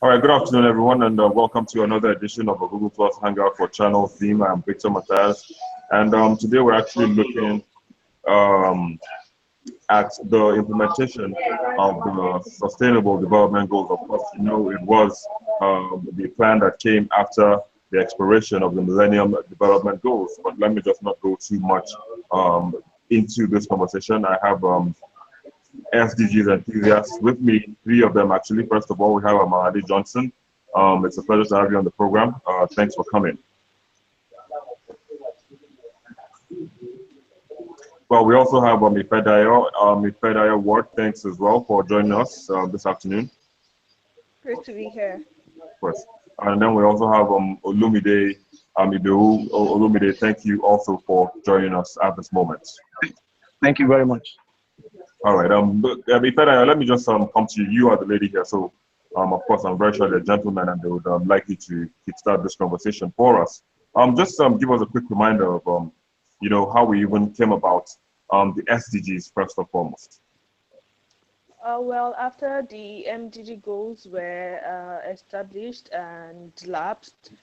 All right, good afternoon, everyone, and welcome to another edition of a Google Plus Hangout for Channel Theme. I'm Victor Matthias, and today we're actually looking um, at the implementation of the Sustainable Development Goals. Of course, you know, it was the plan that came after the expiration of the Millennium Development Goals. But let me just not go too much into this conversation. I have SDGs enthusiasts with me, three of them actually. First of all, we have Amadi Johnson. It's a pleasure to have you on the program. Thanks for coming. Well, we also have Ifedayo Ward. Thanks as well for joining us this afternoon. Great to be here. Of course. And then we also have Olumide Amibewu. Olumide, thank you also for joining us at this moment. Thank you very much. All right. Ifedayo, let me just come to you. You are the lady here, so of course I'm very sure they're gentlemen and they would like you to kickstart this conversation for us. Just give us a quick reminder of you know, how we even came about the SDGs first and foremost. Well, after the MDG goals were established and lapsed,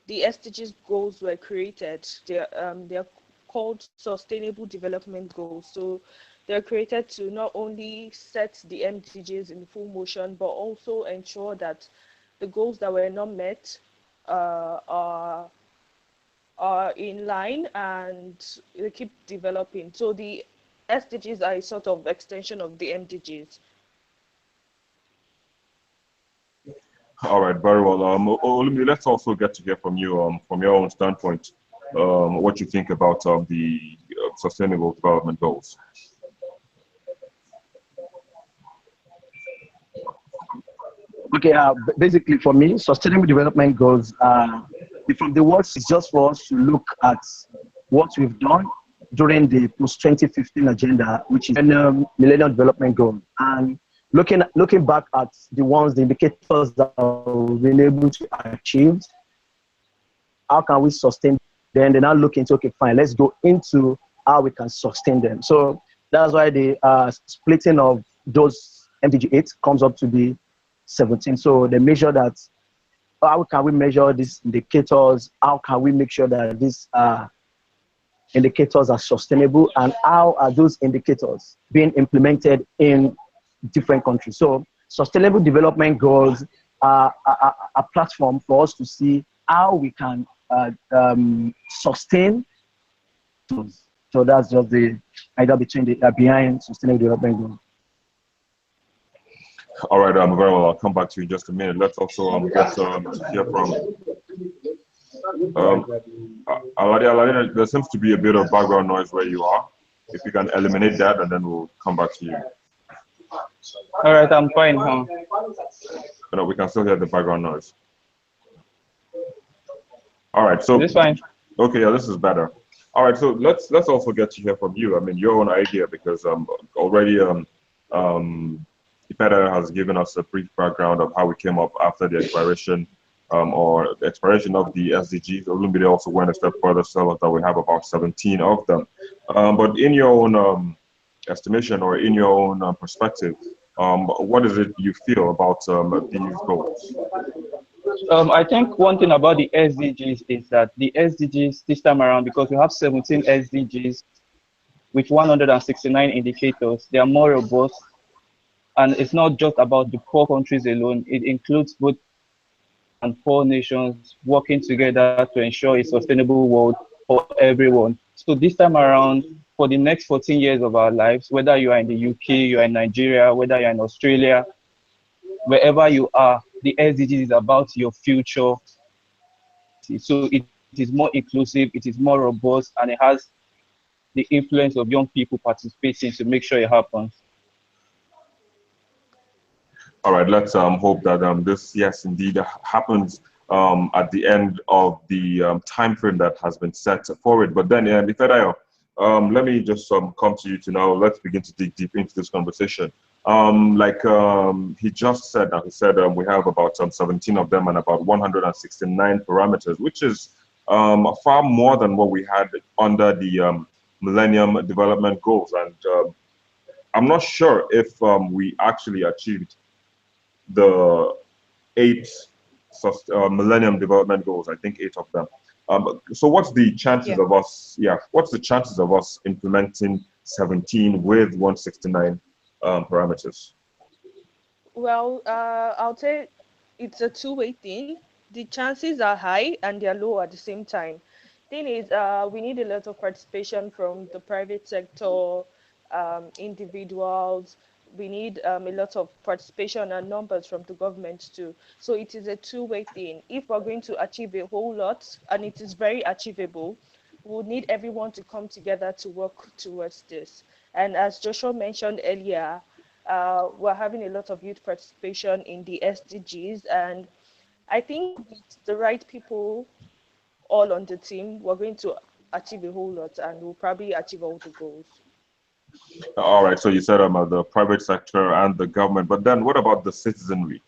the SDGs goals were created. They're called Sustainable Development Goals. So they're created to not only set the MDGs in full motion, but also ensure that the goals that were not met are in line and they keep developing. So the SDGs are a sort of extension of the MDGs. All right, very well. Olumide, let's also get to hear from you, from your own standpoint, what you think about the Sustainable Development Goals. Okay, basically for me, sustainable development goals, from the words, it's just for us to look at what we've done during the post-2015 agenda, which is Millennium Development Goal, and looking back at the indicators that we've been able to achieve, how can we sustain them? Then now look into, okay, fine, let's go into how we can sustain them. So that's why the splitting of those MDG 8 comes up to be 17. So they measure that, how can we measure these indicators? How can we make sure that these indicators are sustainable? And how are those indicators being implemented in different countries? So sustainable development goals are a platform for us to see how we can sustain those. So that's just the idea behind sustainable development goals. All right, very well. I'll come back to you in just a minute. Let's also get to hear from Alade. There seems to be a bit of background noise where you are. If you can eliminate that, and then we'll come back to you. All right, I'm fine. Huh? No, we can still hear the background noise. All right, so this fine. Okay, yeah, this is better. All right, so let's also get to hear from you. I mean, your own idea, because already Ifeda has given us a brief background of how we came up after the expiration or the expiration of the SDGs. Olumide also went a step further, so that we have about 17 of them. But in your own estimation or in your own perspective, what is it you feel about these goals? I think one thing about the SDGs is that the SDGs this time around, because we have 17 SDGs with 169 indicators, they are more robust. And it's not just about the poor countries alone. It includes both and poor nations working together to ensure a sustainable world for everyone. So this time around, for the next 14 years of our lives, whether you are in the UK, you are in Nigeria, whether you're in Australia, wherever you are, the SDGs is about your future. So it is more inclusive, it is more robust, and it has the influence of young people participating to make sure it happens. All right, let's hope that this, yes, indeed happens at the end of the time frame that has been set for it. But then, Ifedayo, let me just come to you to now. Let's begin to dig deep into this conversation. He just said that he said we have about 17 of them and about 169 parameters, which is far more than what we had under the Millennium Development Goals. And I'm not sure if we actually achieved the 8 Millennium Development Goals. I think 8 of them. So what's the chances Yeah. of us? Yeah, what's the chances of us implementing 17 with 169 parameters? Well, I'll say it's a two-way thing. The chances are high and they're low at the same time. Thing is, we need a lot of participation from the private sector, individuals. We need a lot of participation and numbers from the government too. So it is a two-way thing. If we're going to achieve a whole lot, and it is very achievable, we'll need everyone to come together to work towards this. And as Joshua mentioned earlier, we're having a lot of youth participation in the SDGs, and I think with the right people all on the team, we're going to achieve a whole lot, and we'll probably achieve all the goals. All right, so you said the private sector and the government, but then what about the citizenry?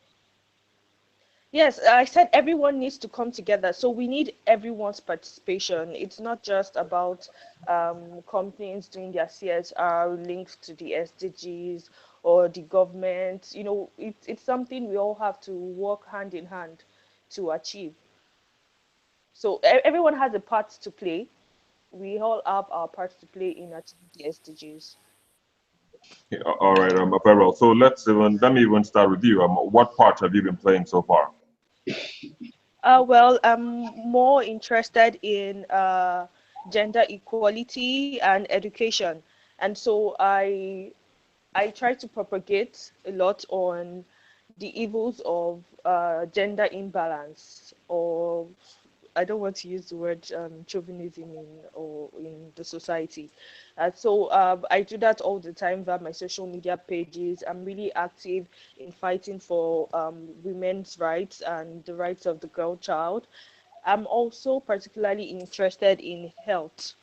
Yes, I said everyone needs to come together. So we need everyone's participation. It's not just about companies doing their CSR links to the SDGs or the government. It's something we all have to work hand in hand to achieve. So everyone has a part to play. We all have our parts to play in achieving the SDGs. Yeah, all right, very well. So let me even start with you. What part have you been playing so far? Well, I'm more interested in gender equality and education, and so I try to propagate a lot on the evils of gender imbalance, or I don't want to use the word chauvinism in the society. So I do that all the time via my social media pages. I'm really active in fighting for women's rights and the rights of the girl child. I'm also particularly interested in health,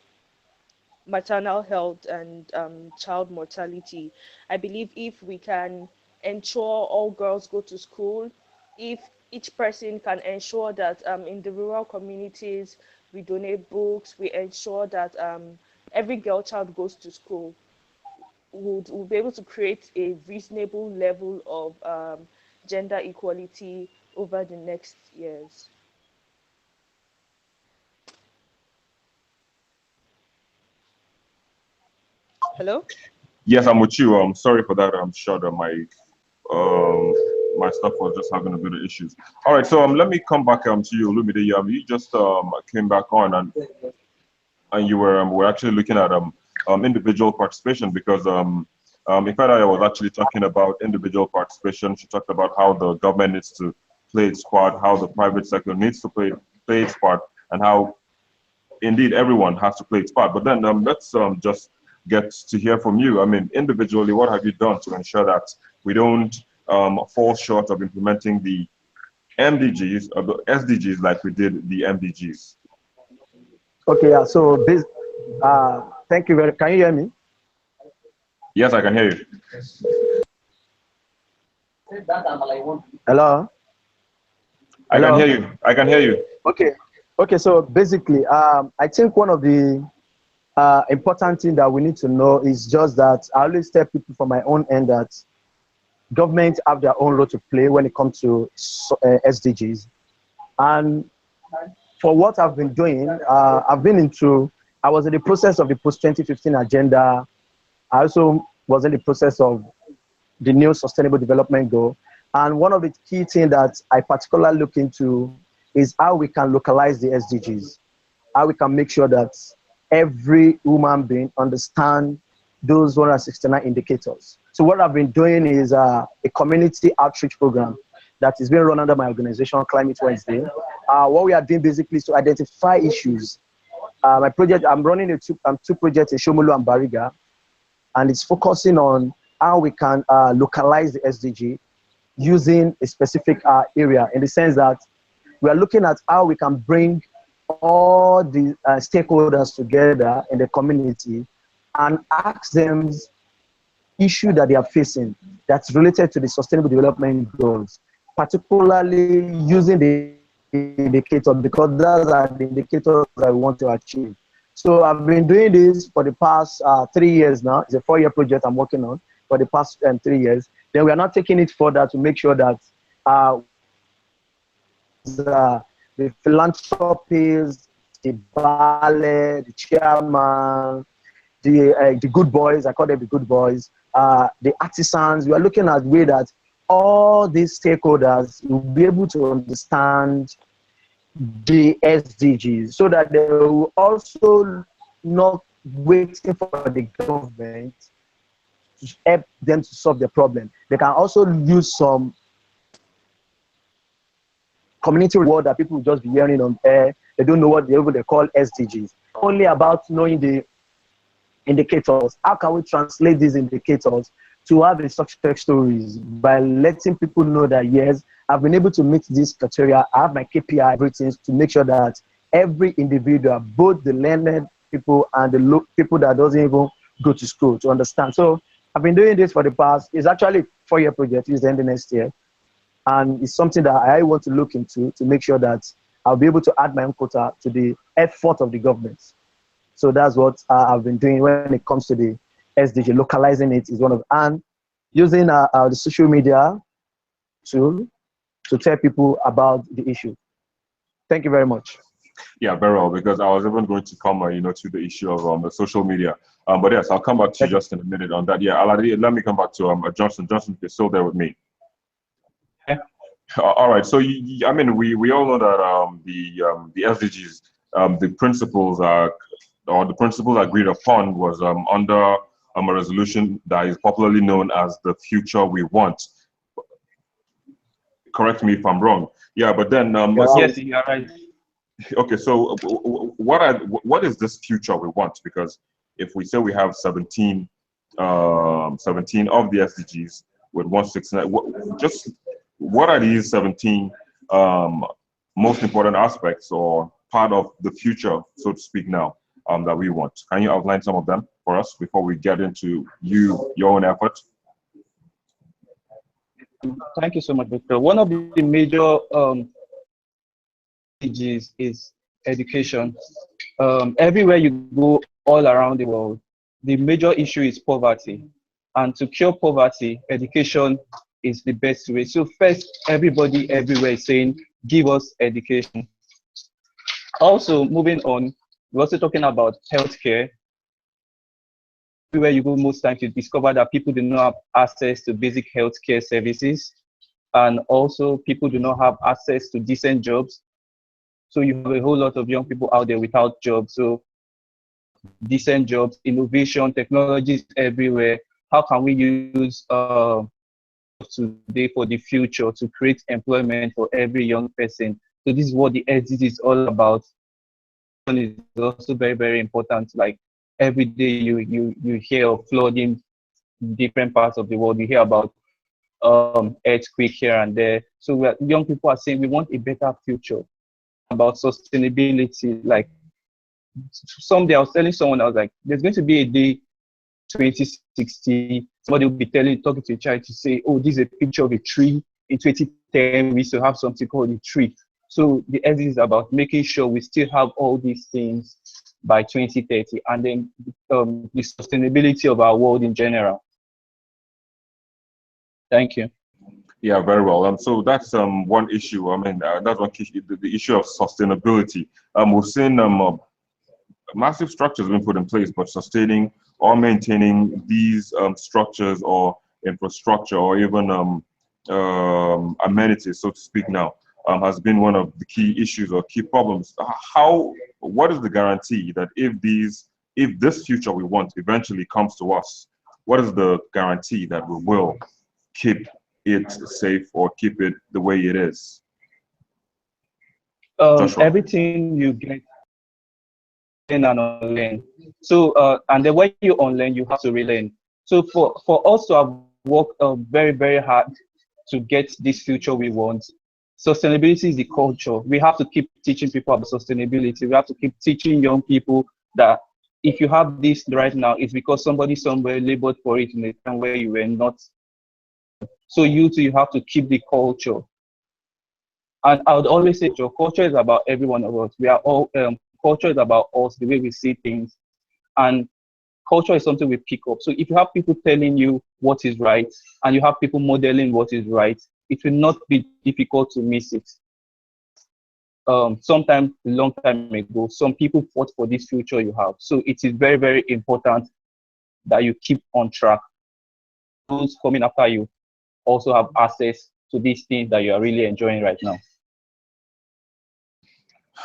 maternal health, and child mortality. I believe if we can ensure all girls go to school, if each person can ensure that in the rural communities we donate books, we ensure that every girl child goes to school, we'll be able to create a reasonable level of gender equality over the next years. Hello? Yes, I'm with you. Sorry for that. I'm sure that um my stuff was just having a bit of issues. All right, so let me come back to you, Lumide. You just came back on and you were actually looking at individual participation because in fact I was actually talking about individual participation. She talked about how the government needs to play its part, how the private sector needs to play its part, and how indeed everyone has to play its part. But then let's just get to hear from you. I mean, individually, what have you done to ensure that we don't fall short of implementing the MDGs or the SDGs like we did the MDGs? Okay, yeah. So this, thank you very. Can you hear me? Yes, I can hear you. Hello. I can Hello. hear you. I can hear you. Okay. Okay. So basically, I think one of the important thing that we need to know is just that I always tell people from my own end that governments have their own role to play when it comes to SDGs. And for what I've been doing, I was in the process of the post-2015 agenda. I also was in the process of the new Sustainable Development Goal. And one of the key things that I particularly look into is how we can localize the SDGs, how we can make sure that every human being understand those 169 indicators. So what I've been doing is a community outreach program that is being run under my organization, Climate Wednesday. What we are doing basically is to identify issues. My project, I'm running two projects in Shomolu and Bariga, and it's focusing on how we can localize the SDG using a specific area, in the sense that we are looking at how we can bring all the stakeholders together in the community and ask them issue that they are facing that's related to the sustainable development goals, particularly using the indicator, because those are the indicators that we want to achieve. So I've been doing this for the past 3 years now. It's a 4-year project I'm working on for the past 3 years. Then we are not taking it further to make sure that the philanthropists, the ballet, the chairman, the good boys. I call them the good boys. The artisans. We are looking at way that all these stakeholders will be able to understand the SDGs, so that they will also not waiting for the government to help them to solve the problem. They can also use some community reward that people will just be hearing on air. They don't know what they call SDGs. Only about knowing the indicators. How can we translate these indicators to have the success stories by letting people know that, yes, I've been able to meet these criteria, I have my KPI, everything, to make sure that every individual, both the learned people and the people that doesn't even go to school, to understand. So I've been doing this for the past, it's actually a 4-year project, it's the end of next year. And it's something that I want to look into to make sure that I'll be able to add my own quota to the effort of the government. So that's what I've been doing when it comes to the SDG. Localizing it is one of, and using the social media to tell people about the issue. Thank you very much. Yeah, very well, because I was even going to come, to the issue of the social media. But yes, I'll come back to you just in a minute on that. Yeah, let me come back to Johnson. Johnson, you're still there with me. Yeah. All right. So, I mean, we all know that the SDGs, the principles the principles agreed upon was under a resolution that is popularly known as the future we want. Correct me if I'm wrong. Yeah, but then yes, you're right. Okay, so what is this future we want? Because if we say we have 17 of the SDGs with 169, what are these 17 most important aspects or part of the future, so to speak, now that we want? Can you outline some of them for us before we get into your own effort? Thank you so much, Victor. One of the major is education. Everywhere you go all around the world, the major issue is poverty. And to cure poverty, education is the best way. So first, everybody everywhere is saying, give us education. Also, moving on, we're also talking about healthcare. Everywhere you go, most times you discover that people do not have access to basic healthcare services. And also, people do not have access to decent jobs. So you have a whole lot of young people out there without jobs. So decent jobs, innovation, technologies everywhere. How can we use today for the future to create employment for every young person? So this is what the SDG is all about. It's also very, very important. Like every day you hear of flooding in different parts of the world. You hear about earthquake here and there. So young people are saying we want a better future. About sustainability, like someday I was telling someone, I was like, there's going to be a day 2060, somebody will be talking to a child to say, oh, this is a picture of a tree. In 2010 we used to have something called a tree. So the SDG is about making sure we still have all these things by 2030, and then the sustainability of our world in general. Thank you. Yeah, very well. So that's one issue. I mean, that's one issue, the issue of sustainability. We've seen massive structures being put in place, but sustaining or maintaining these structures or infrastructure or even amenities, so to speak, now has been one of the key issues or key problems. What is the guarantee that if this future we want eventually comes to us, what is the guarantee that we will keep it safe or keep it the way it is? Everything you get in and online. So and then when you online, you have to relearn. So for us to have worked very, very hard to get this future we want, sustainability is the culture. We have to keep teaching people about sustainability. We have to keep teaching young people that if you have this right now, it's because somebody somewhere labored for it in a time where you were not. So you too, you have to keep the culture. And I would always say your culture is about every one of us. We are all, culture is about us, the way we see things. And culture is something we pick up. So if you have people telling you what is right, and you have people modeling what is right, it will not be difficult to miss it. sometime a long time ago, some people fought for this future you have. So it is very, very important that you keep on track. Those coming after you also have access to these things that you are really enjoying right now.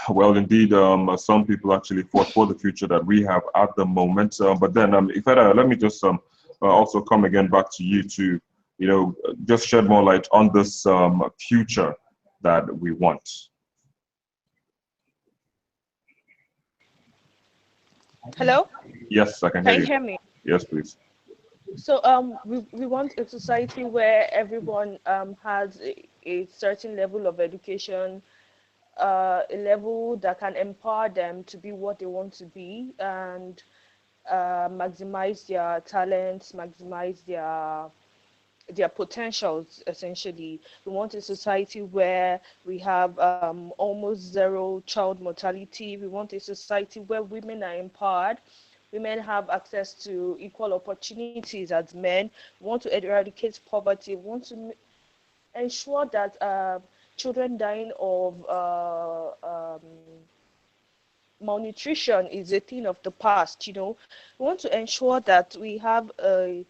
Well, indeed, some people actually fought for the future that we have at the moment. But then, Ifeda, let me just also come again back to you to, just shed more light on this future that we want. Hello? Yes, I can hear Can you you. hear me? Yes, please. So we want a society where everyone has a certain level of education, a level that can empower them to be what they want to be, and maximize their talents, maximize their potentials. Essentially, we want a society where we have almost zero child mortality. We want a society where women are empowered. Women have access to equal opportunities as men. We want to eradicate poverty. We want to ensure that children dying of malnutrition is a thing of the past. We want to ensure that we have an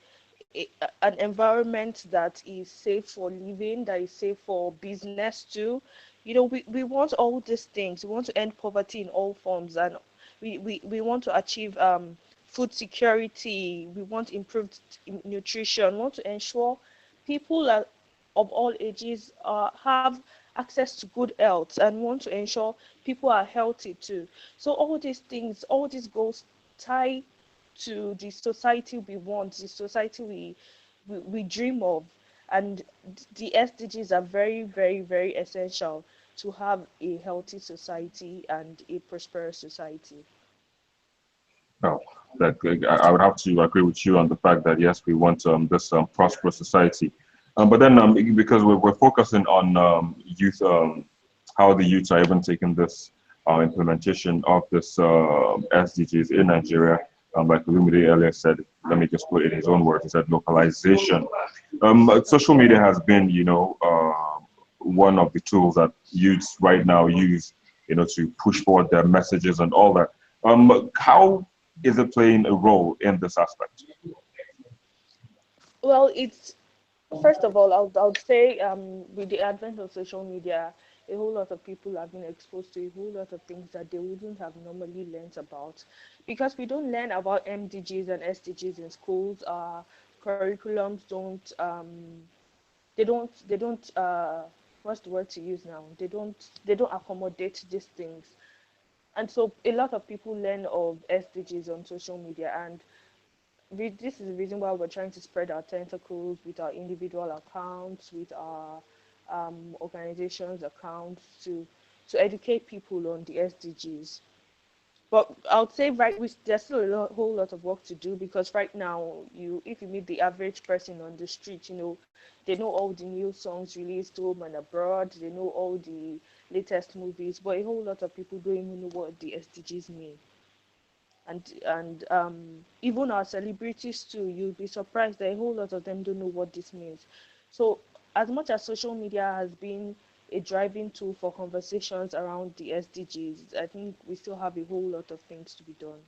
environment that is safe for living, that is safe for business too. We want all these things. We want to end poverty in all forms, and we want to achieve food security. We want improved nutrition. We want to ensure people of all ages have access to good health, and want to ensure people are healthy too. So all these things, all these goals tie to the society we want, the society we dream of. And the SDGs are very, very, very essential to have a healthy society and a prosperous society. No, that I would have to agree with you on the fact that yes, we want this prosperous society. But then because we're focusing on youth, how the youth are even taking this implementation of this SDGs in Nigeria. Like Lumide earlier said, let me just put it in his own words. He said localization. Social media has been, one of the tools that youths right now use, to push forward their messages and all that. How is it playing a role in this aspect? Well, it's first of all, I would say with the advent of social media, a whole lot of people have been exposed to a whole lot of things that they wouldn't have normally learned about, because we don't learn about MDGs and SDGs in schools. Curriculums don't what's the word to use now? They don't accommodate these things, and so a lot of people learn of SDGs on social media, and this is the reason why we're trying to spread our tentacles with our individual accounts, with our organizations accounts to educate people on the SDGs. But I would say there's still whole lot of work to do, because right now, if you meet the average person on the street, they know all the new songs released home and abroad. They know all the latest movies, but a whole lot of people don't even know what the SDGs mean. And even our celebrities too, you'll be surprised that a whole lot of them don't know what this means. So as much as social media has been a driving tool for conversations around the SDGs, I think we still have a whole lot of things to be done.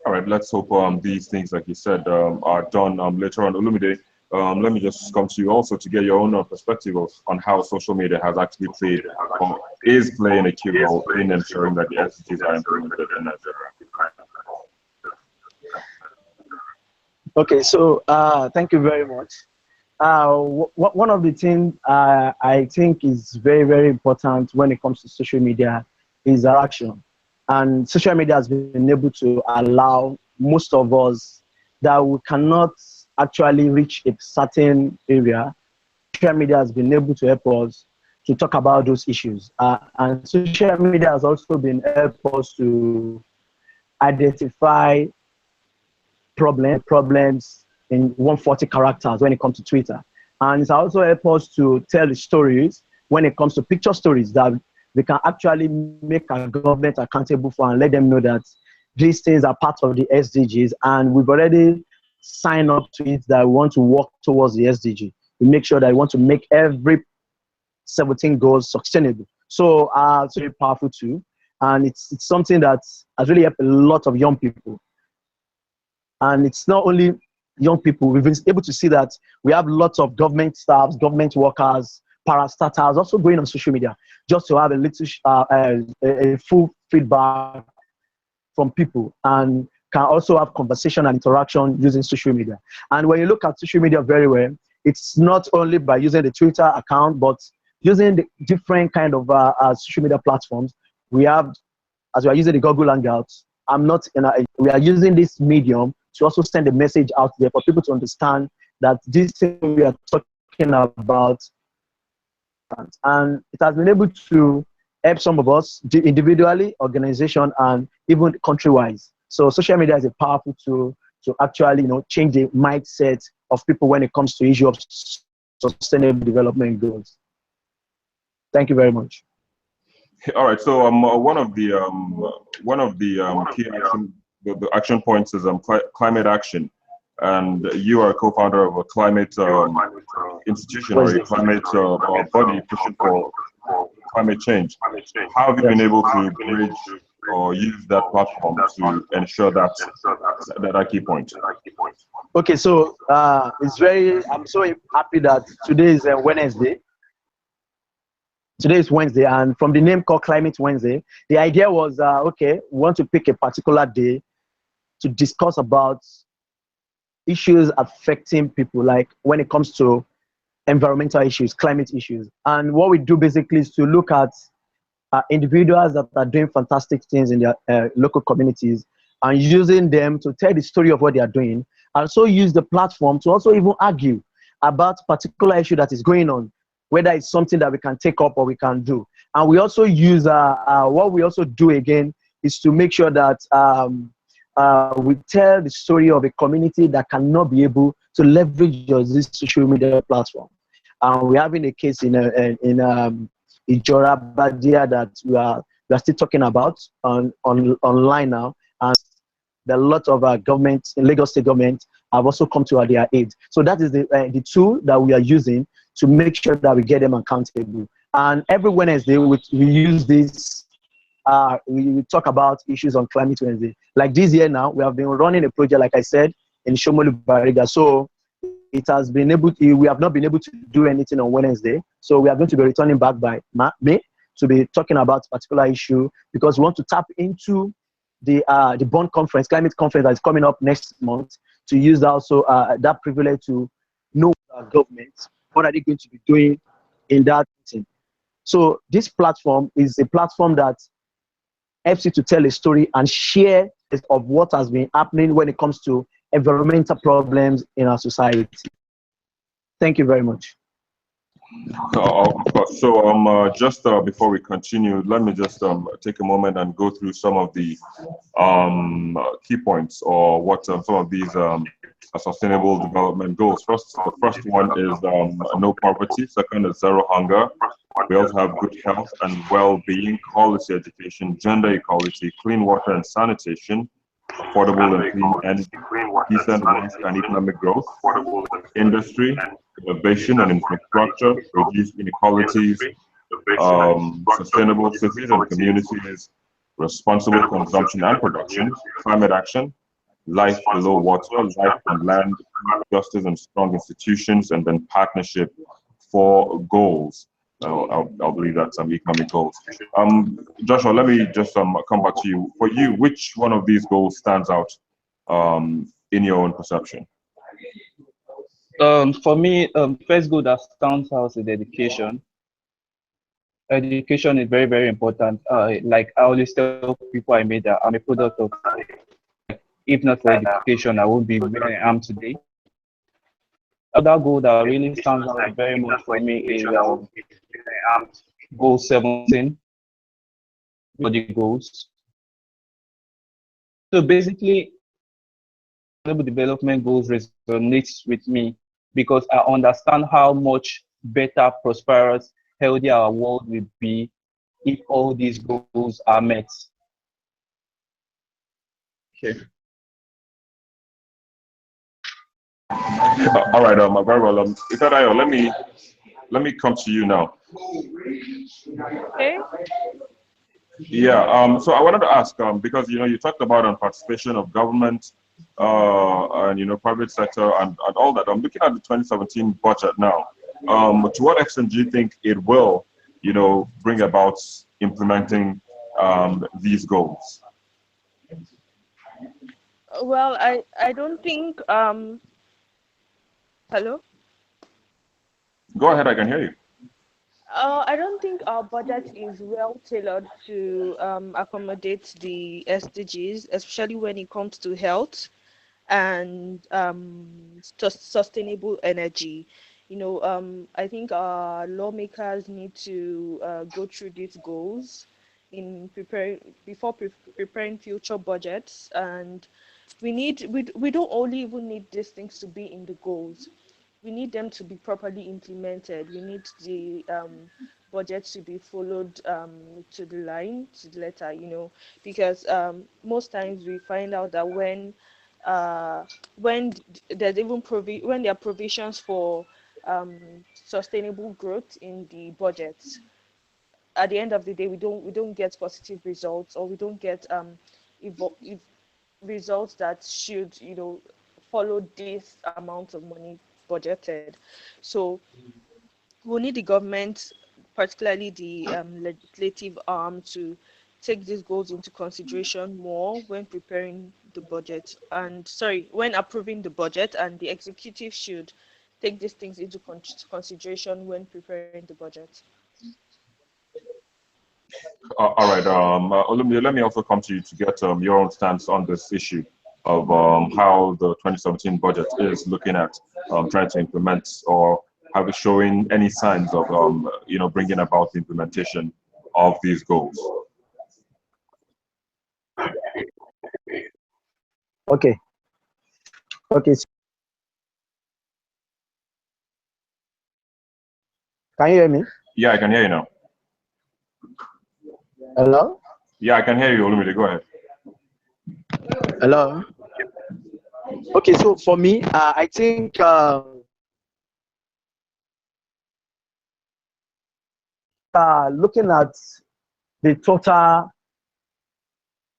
All right, let's hope these things, like you said, are done later on. Olumide, let me just come to you also to get your own perspective on how social media has actually played or is playing a key role in ensuring that the SDGs are implemented in Nigeria. Okay, so thank you very much. One of the things I think is very, very important when it comes to social media is interaction. And social media has been able to allow most of us that we cannot actually reach a certain area. Social media has been able to help us to talk about those issues. And social media has also been help us to identify problems in 140 characters when it comes to Twitter. And it's also helped us to tell the stories when it comes to picture stories that we can actually make our government accountable for and let them know that these things are part of the SDGs, and we've already signed up to it that we want to work towards the SDG. We make sure that we want to make every 17 goals sustainable. So it's very powerful too. And it's something that has really helped a lot of young people. And it's not only young people, we've been able to see that we have lots of government staffs, government workers, parastatals also going on social media just to have a little, a full feedback from people, and can also have conversation and interaction using social media. And when you look at social media very well, it's not only by using the Twitter account, but using the different kind of social media platforms. We have, as we are using the Google Hangouts, we are using this medium to also send a message out there for people to understand that this thing we are talking about, and it has been able to help some of us individually, organization, and even country-wise. So social media is a powerful tool to actually, change the mindset of people when it comes to issue of sustainable development goals. Thank you very much. All right. So one of the key the action points is climate action, and you are a co-founder of a climate institution or a climate body pushing for climate change. How have you been able to bridge or use that platform to ensure that key point? Okay, so I'm so happy that today is Wednesday. Today is Wednesday, and from the name called Climate Wednesday, the idea was, okay, we want to pick a particular day to discuss about issues affecting people, like when it comes to environmental issues, climate issues. And what we do basically is to look at individuals that are doing fantastic things in their local communities and using them to tell the story of what they are doing, and so use the platform to also even argue about particular issue that is going on, whether it's something that we can take up or we can do. And we also use, what we also do again is to make sure that we tell the story of a community that cannot be able to leverage this social media platform. And we're having a case in Ijora Badia that we are still talking about online now. And there are a lot of government, Lagos State government, have also come to their aid. So that is the tool that we are using to make sure that we get them accountable. And every Wednesday, we use this, we talk about issues on Climate Wednesday. Like this year now, we have been running a project, like I said, in Shomolu Bariga. So it has been we have not been able to do anything on Wednesday. So we are going to be returning back by May to be talking about a particular issue, because we want to tap into the Bonn conference, climate conference that is coming up next month, to use also that privilege to know our government, what are they going to be doing in that meeting. So this platform is a platform that helps you to tell a story and share of what has been happening when it comes to environmental problems in our society. Thank you very much. So just before we continue, let me just take a moment and go through some of the key points, or what some of these sustainable development goals. The first one is no poverty. Second is zero hunger. We also have good health and well-being, quality education, gender equality, clean water and sanitation, affordable and clean energy, decent work and economic growth, industry, innovation and infrastructure, reduce inequalities, sustainable cities and communities, responsible consumption and production, climate action, life below water, life and land, justice and strong institutions, and then partnership for goals. I'll believe that's some economic goals. Joshua, let me just come back to you. For you, which one of these goals stands out in your own perception? For me, first goal that stands out is education. Education is very, very important. Like I always tell people I made that I'm a product of, if not for education, I won't be where I am today. Other goal that really stands out very much for me is goal 17, body goals. So basically, sustainable development goals resonates with me because I understand how much better, prosperous, healthy our world will be if all these goals are met. Okay. All right, very well. Ikadayo, let me come to you now. Okay. Yeah. So I wanted to ask, because you talked about participation of government, and private sector and all that. I'm looking at the 2017 budget now. To what extent do you think it will, bring about implementing these goals? Well, I don't think hello. Go ahead, I can hear you. I don't think our budget is well tailored to accommodate the SDGs, especially when it comes to health and sustainable energy. I think our lawmakers need to go through these goals in preparing future budgets, and we don't only even need these things to be in the goals. We need them to be properly implemented. We need the budget to be followed to the line, to the letter, because most times we find out that when there's even when there are provisions for sustainable growth in the budget, at the end of the day, we don't get positive results, or we don't get results that should follow this amount of money budgeted. So we'll need the government, particularly the legislative arm, to take these goals into consideration more when preparing the budget, and sorry, when approving the budget, and the executive should take these things into consideration when preparing the budget. All right. Let me also come to you to get your own stance on this issue of how the 2017 budget is looking at trying to implement, or have it showing any signs of bringing about the implementation of these goals. Okay. Okay. So can you hear me? Yeah, I can hear you now. Hello? Yeah, I can hear you, Olumide. Go ahead. Hello? Okay, so for me, I think looking at the total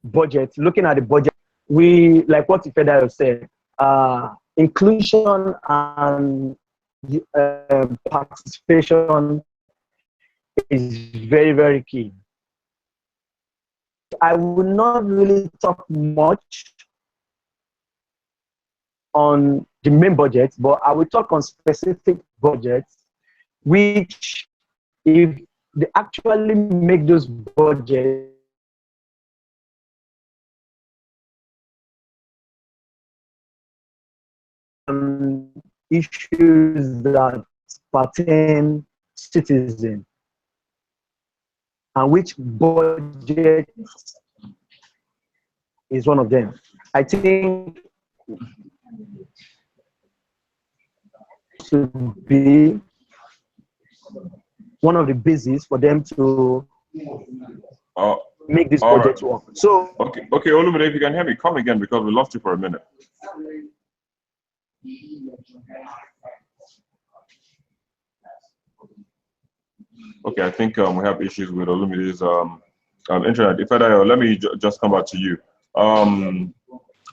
budget, looking at the budget, we, like what Ifeda said, inclusion and participation is very, very key. I will not really talk much on the main budget, but I will talk on specific budgets, which if they actually make those budgets on issues that pertain citizen, and which budget is one of them. I think to be one of the bases for them to Uh, make this all budget right. work. So, Okay, Olumide, if you can hear me, come again, because we lost you for a minute. Okay, I think we have issues with Olumide's internet. If let me just come back to you.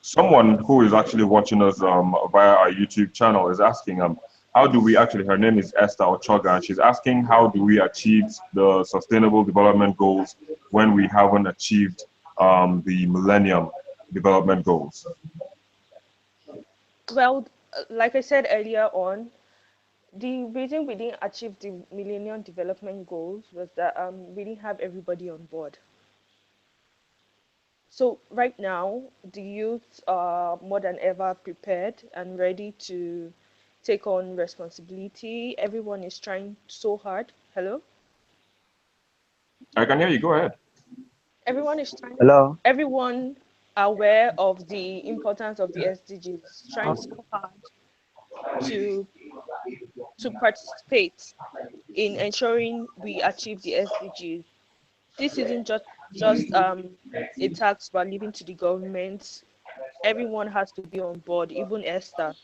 Someone who is actually watching us via our YouTube channel is asking, how do we actually, her name is Esther Ochoga, and she's asking, how do we achieve the Sustainable Development Goals when we haven't achieved the Millennium Development Goals? Well, like I said earlier on, the reason we didn't achieve the Millennium Development Goals was that we didn't have everybody on board. So right now, the youth are more than ever prepared and ready to take on responsibility. Everyone is trying so hard. Hello? I can hear you. Go ahead. Everyone is trying. hello? Everyone aware of the importance of the SDGs, trying so hard to participate in ensuring we achieve the SDGs. This isn't just a task we're leaving to the government. Everyone has to be on board, even Esther.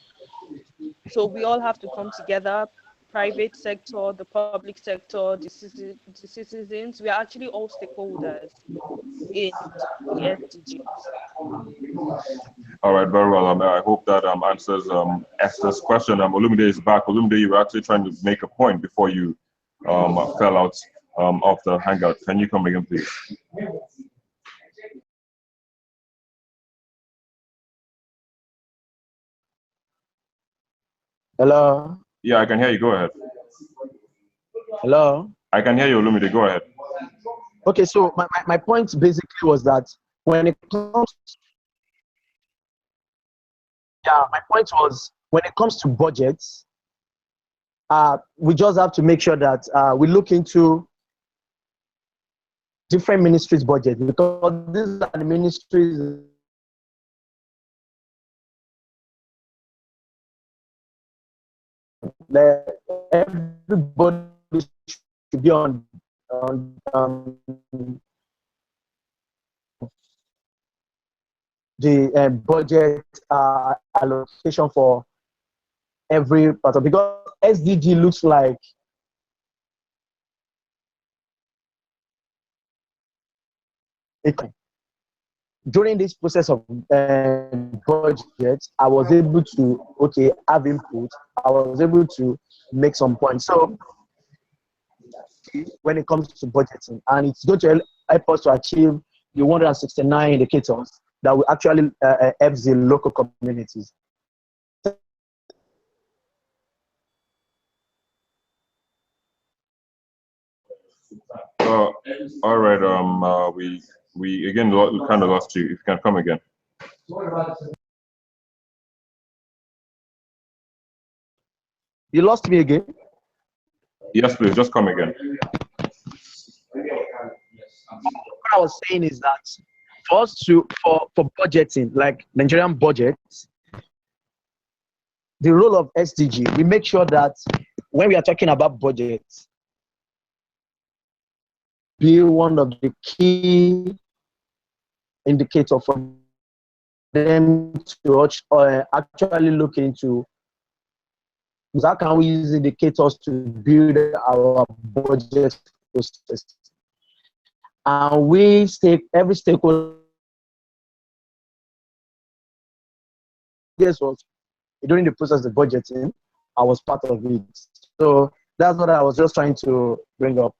So we all have to come together, private sector, the public sector, the citizens. We are actually all stakeholders in the SDGs. All right, very well. I hope that answers Esther's question. Olumide is back. Olumide, you were actually trying to make a point before you fell out of the hangout. Can you come again, please? Hello? Yeah, I can hear you. Go ahead. Hello? I can hear you, Olumide. Go ahead. Okay, so my point basically was that when it comes, yeah, my point was when it comes to budgets, we just have to make sure that we look into different ministries' budget, because these are the ministries that everybody should be on the budget allocation for every part of, because SDG looks like it. During this process of budget, I was able to have input. I was able to make some points. So when it comes to budgeting, and it's going to help us to achieve the 169 indicators that will actually help the local communities. All right. We again we kind of lost you. If you can come again. You lost me again. Yes, please. Just come again. What I was saying is that for us for budgeting, like Nigerian budgets, the role of SDG, we make sure that when we are talking about budgets, be one of the key indicators for them to actually look into how can we use indicators to build our budget process. And every stakeholder, guess what? During the process of budgeting, I was part of it. So that's what I was just trying to bring up.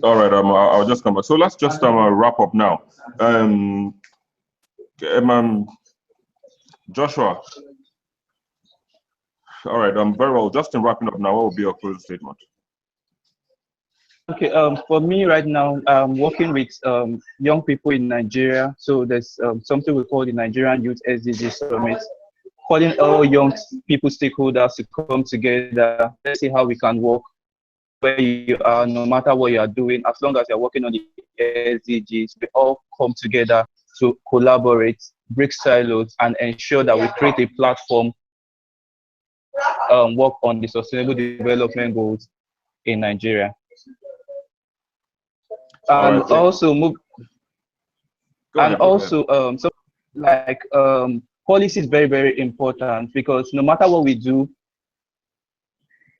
All right. I'll just come back. So let's just wrap up now. Joshua. All right. Very well. Just in wrapping up now, what will be your closing statement? Okay, for me right now, I'm working with young people in Nigeria. So there's something we call the Nigerian Youth SDG Summit, calling all young people stakeholders to come together. Let's see how we can work where you are, no matter what you are doing, as long as you're working on the SDGs, we all come together to collaborate, break silos, and ensure that we create a platform, work on the sustainable development goals in Nigeria. And right, also move, and also so like policy is very, very important, because no matter what we do,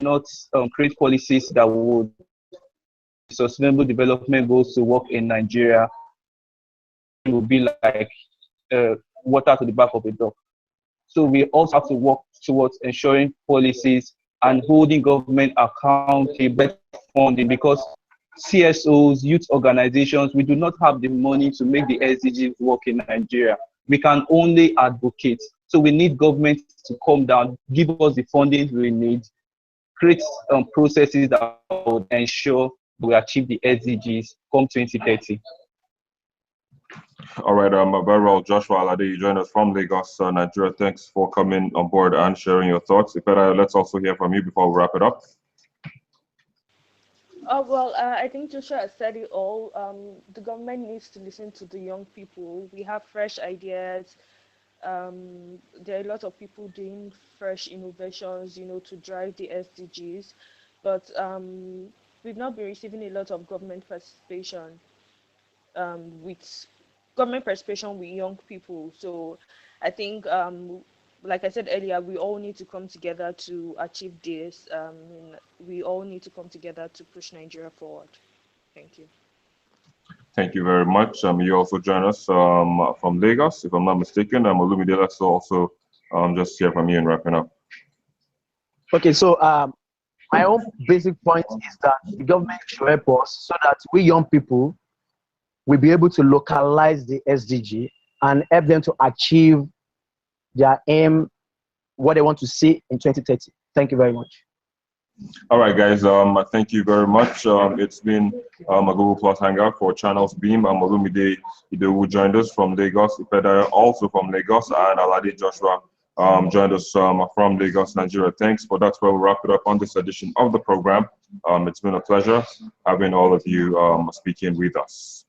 not create policies that would sustainable development goals to work in Nigeria, it will be like water to the back of a duck. So we also have to work towards ensuring policies and holding government accountable funding, because CSOs, youth organizations, we do not have the money to make the SDGs work in Nigeria. We can only advocate. So we need government to come down, give us the funding we need, create processes that will ensure we achieve the SDGs come 2030. All right, very well, Joshua Alade, you joined us from Lagos, Nigeria. Thanks for coming on board and sharing your thoughts. Ipera, let's also hear from you before we wrap it up. Well, I think Joshua has said it all. The government needs to listen to the young people. We have fresh ideas. There are a lot of people doing fresh innovations, to drive the SDGs, but we've not been receiving a lot of government participation. With government participation with young people. So I think like I said earlier, we all need to come together to achieve this. We all need to come together to push Nigeria forward. Thank you. Thank you very much. You also join us from Lagos, if I'm not mistaken. Olumide, let's also just hear from you in wrapping up. Okay, so my own basic point is that the government should help us so that we young people will be able to localize the SDG and help them to achieve their aim, what they want to see in 2030. Thank you very much. All right, guys. Thank you very much. It's been a Google Plus Hangout for Channels Beam. Olumide Idowu joined us from Lagos, Ipedaya also from Lagos, and Alade Joshua joined us from Lagos, Nigeria. Thanks, but that's where we wrap it up on this edition of the program. It's been a pleasure having all of you speaking with us.